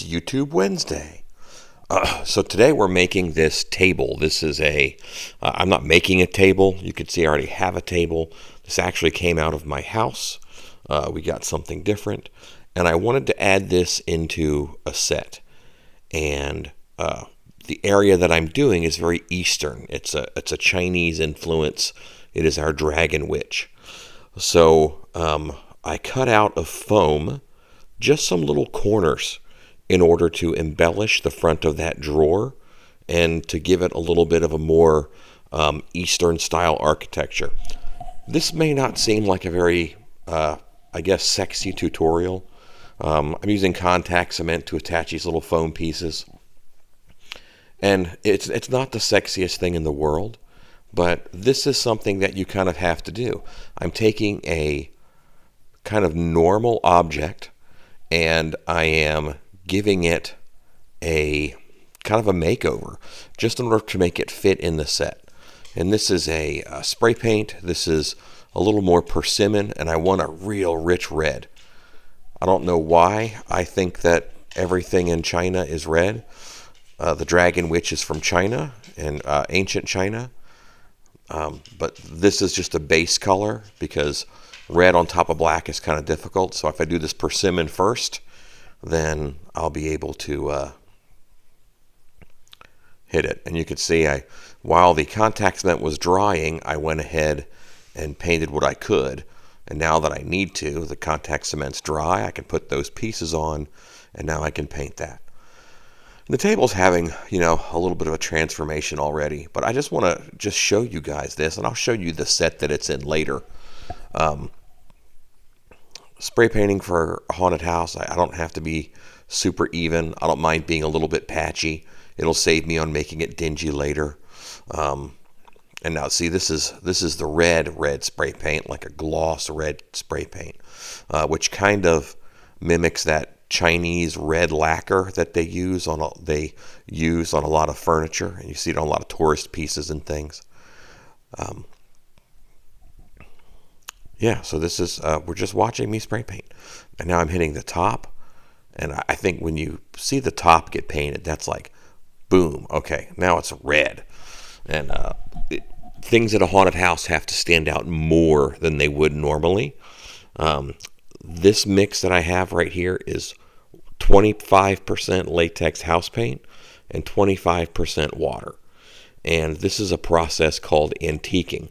It's YouTube Wednesday. So today we're making this table. This is I'm not making a table. You can see I already have a table. This actually came out of my house. We got something different. And I wanted to add this into a set. And the area that I'm doing is very Eastern. It's a Chinese influence. It is our dragon witch. So I cut out of foam just some little corners in order to embellish the front of that drawer and to give it a little bit of a more Eastern style architecture. This may not seem like a very, sexy tutorial. I'm using contact cement to attach these little foam pieces. And it's not the sexiest thing in the world, but this is something that you kind of have to do. I'm taking a kind of normal object and I am giving it a kind of a makeover just in order to make it fit in the set. And this is a spray paint. This is a little more persimmon, and I want a real rich red. I don't know why I think that everything in China is red. The Dragon Witch is from China and ancient China. But this is just a base color because red on top of black is kind of difficult. So if I do this persimmon first, then I'll be able to hit it. And you can see while the contact cement was drying, I went ahead and painted what I could. And now that I need to, the contact cement's dry, I can put those pieces on, and now I can paint that. The table's having, a little bit of a transformation already, but I just want to just show you guys this, and I'll show you the set that it's in later. Spray painting for a haunted house, I don't have to be super even. I don't mind being a little bit patchy. It'll save me on making it dingy later. And now, see, this is the red spray paint, like a gloss red spray paint, which kind of mimics that Chinese red lacquer that they use on a lot of furniture, and you see it on a lot of tourist pieces and things. So this is we're just watching me spray paint, and now I'm hitting the top, and I think when you see the top get painted, that's like, boom, okay, now it's red, and things at a haunted house have to stand out more than they would normally. This mix that I have right here is 25% latex house paint and 25% water. And this is a process called antiquing.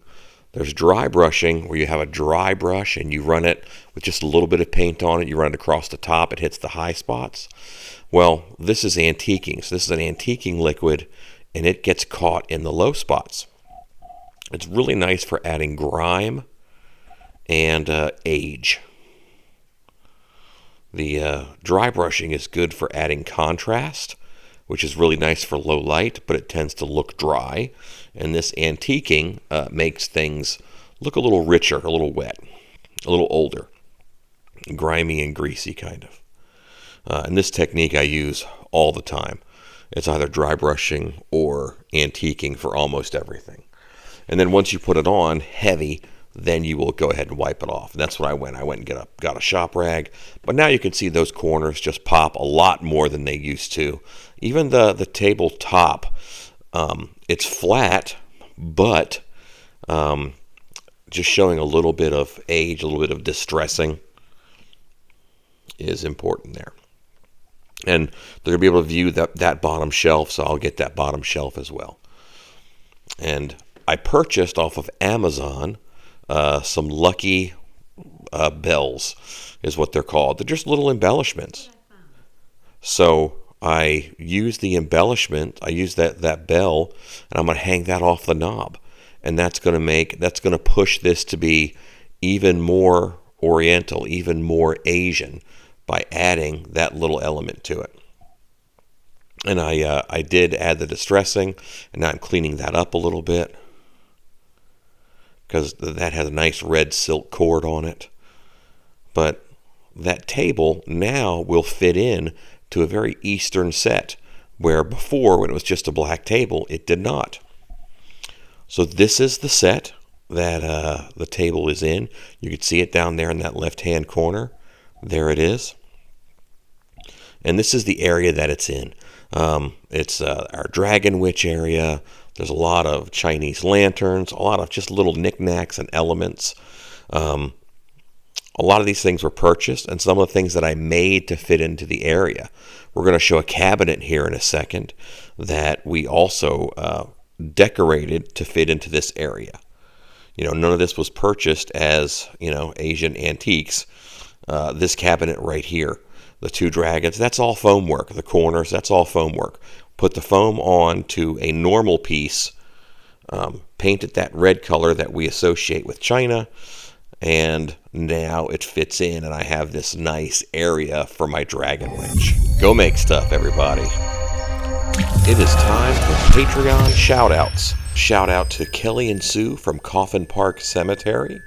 There's dry brushing, where you have a dry brush and you run it with just a little bit of paint on it. You run it across the top, it hits the high spots. Well, this is antiquing. So this is an antiquing liquid, and it gets caught in the low spots. It's really nice for adding grime and age. The dry brushing is good for adding contrast, which is really nice for low light, but it tends to look dry. And this antiquing makes things look a little richer, a little wet, a little older, grimy and greasy kind of. And this technique I use all the time. It's either dry brushing or antiquing for almost everything. And then once you put it on heavy, then you will go ahead and wipe it off. And that's what I went. I went and got a shop rag. But now you can see those corners just pop a lot more than they used to. Even the table top, it's flat, but just showing a little bit of age, a little bit of distressing is important there. And they're going to be able to view that bottom shelf, so I'll get that bottom shelf as well. And I purchased off of Amazon some lucky bells, is what they're called. They're just little embellishments. So I use the embellishment, I use that bell, and I'm going to hang that off the knob. And that's going to push this to be even more oriental, even more Asian, by adding that little element to it. And I did add the distressing, and now I'm cleaning that up a little bit, because that has a nice red silk cord on it. But that table now will fit in to a very Eastern set, where before, when it was just a black table, it did not. So this is the set that the table is in. You can see it down there in that left-hand corner. There it is. And this is the area that it's in. It's our Dragon Witch area. There's a lot of Chinese lanterns, a lot of just little knickknacks and elements. A lot of these things were purchased, and some of the things that I made to fit into the area. We're going to show a cabinet here in a second that we also decorated to fit into this area. None of this was purchased as, Asian antiques. This cabinet right here, the two dragons, that's all foam work. The corners, that's all foam work. Put the foam on to a normal piece, painted that red color that we associate with China, and now it fits in, and I have this nice area for my Dragon Witch. Go make stuff, everybody. It is time for Patreon shoutouts. Shout out to Kelly and Sue from Coffin Park Cemetery,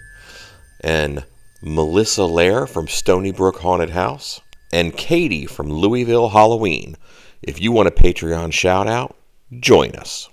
and Melissa Lair from Stony Brook Haunted House, and Katie from Louisville Halloween. If you want a Patreon shout out, join us.